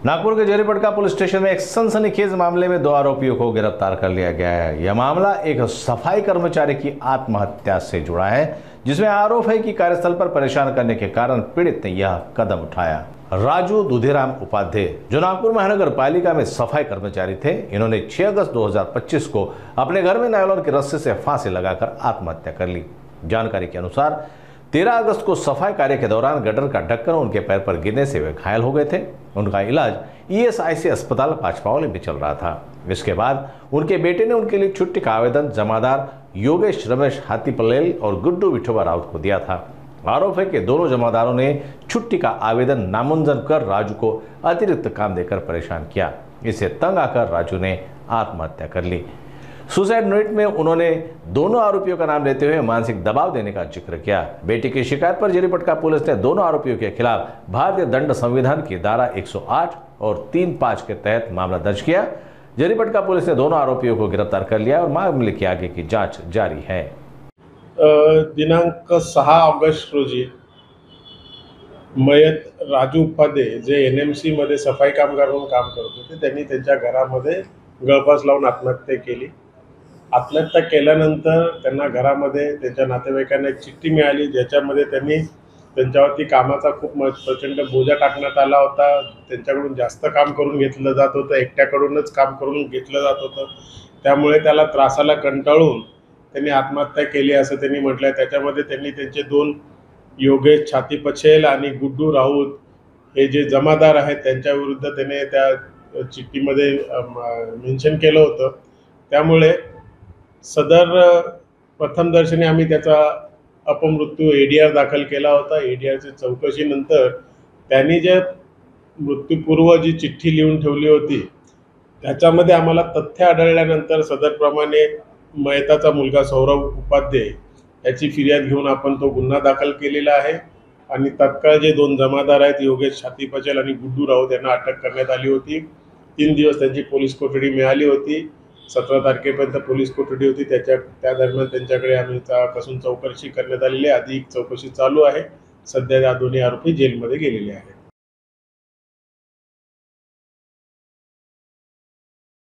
नागपुर के Jaripatka police station में एक सनसनीखेज मामले में 2 आरोपियों को गिरफ्तार कर लिया गया है। यह मामला एक सफाई कर्मचारी की आत्महत्या से जुड़ा है, जिसमें आरोप है कि कार्यस्थल पर परेशान करने के कारण पीड़ित ने यह कदम उठाया। राजू दुधीराम उपाध्याय, जो नागपुर महानगर पालिका में सफाई कर्मचारी थे, इन्होंने 6 अगस्त 2025 को अपने घर में नायलॉन की रस्सी से फांसी लगाकर आत्महत्या कर ली। जानकारी के अनुसार 13 अगस्त को सफाई कार्य के दौरान गटर का ढक्कन उनके पैर पर गिरने से वे घायल हो गए थे। उनका इलाज ESIC अस्पताल पाचपावली में चल रहा था। इसके बाद उनके बेटे ने उनके लिए छुट्टी का आवेदन जमादार योगेश रमेश हाथीपल्लेल और गुड्डू विठोबा राउत को दिया था। आरोप है कि दोनों जमादारों ने छुट्टी का आवेदन नामंजूर कर राजू को अतिरिक्त काम देकर परेशान किया। इससे तंग आकर राजू ने आत्महत्या कर ली। सुसाइड नोट में उन्होंने दोनों आरोपियों का नाम लेते हुए मानसिक दबाव देने का जिक्र किया। बेटी की शिकायत पर जरीपटका पुलिस ने दोनों आरोपियों के खिलाफ भारतीय दंड संविधान की धारा 108 और 3(5) के तहत मामला दर्ज किया। जरीपटका पुलिस ने दोनों आरोपियों को गिरफ्तार कर लिया और मामले की आगे की जांच जारी है। दिनांक 6 ऑगस्ट रोजी मयत राजू उपाध्याय जे NMC मध्ये सफाई कामगार म्हणून काम करत होते, त्यांनी त्यांच्या घरामध्ये गळफास लावून आत्महत्या केली। आत्महत्या केल्यानंतर त्यांना घरामध्ये त्यांच्या नातेवाईकांना एक चिठ्ठी मिळाली, ज्याच्यामध्ये त्यांनी त्यांच्यावरती कामाचा खूप प्रचंड बोजा टाकण्यात आला होता। त्यांच्याकडून जास्त काम करून घेतलं जात होतं, एकट्याकडूनच काम करून घेतलं जात होतं। त्यामुळे त्याला त्रासाला कंटाळून त्यांनी आत्महत्या केली असं त्यांनी म्हटलंय। त्याच्यामध्ये त्यांनी त्यांचे 2 योगेश छातीपचेल आणि गुड्डू राऊत हे जे जमादार आहेत त्यांच्या विरुद्ध त्याने त्या चिठ्ठीमध्ये मेन्शन केलं होतं। त्यामुळे सदर प्रथमदर्शनी आम्ही त्याचा अपमृत्यू ADR दाखल केला होता। ADRची चौकशीनंतर त्यांनी जे मृत्यूपूर्व जी चिठ्ठी लिहून ठेवली होती त्याच्यामध्ये आम्हाला तथ्य आढळल्यानंतर सदरप्रमाणे मयताचा मुलगा सौरभ उपाध्याय याची फिर्याद घेऊन आपण तो गुन्हा दाखल केलेला आहे आणि तत्काळ जे 2 जमादार आहेत योगेश छातीपचेल आणि गुड्डू राऊत यांना अटक करण्यात आली होती। 3 दिवस त्यांची पोलीस कोठडी मिळाली होती। 17 तारखेपर्यंत पोलीस कोठडी होती। त्या दरम्यान त्यांच्याकडे आम्ही कसून चौकशी करण्यात आलेली आहे। अधिक चौकशी चालू आहे। सध्या या दोन्ही आरोपी जेलमध्ये गेलेले आहेत।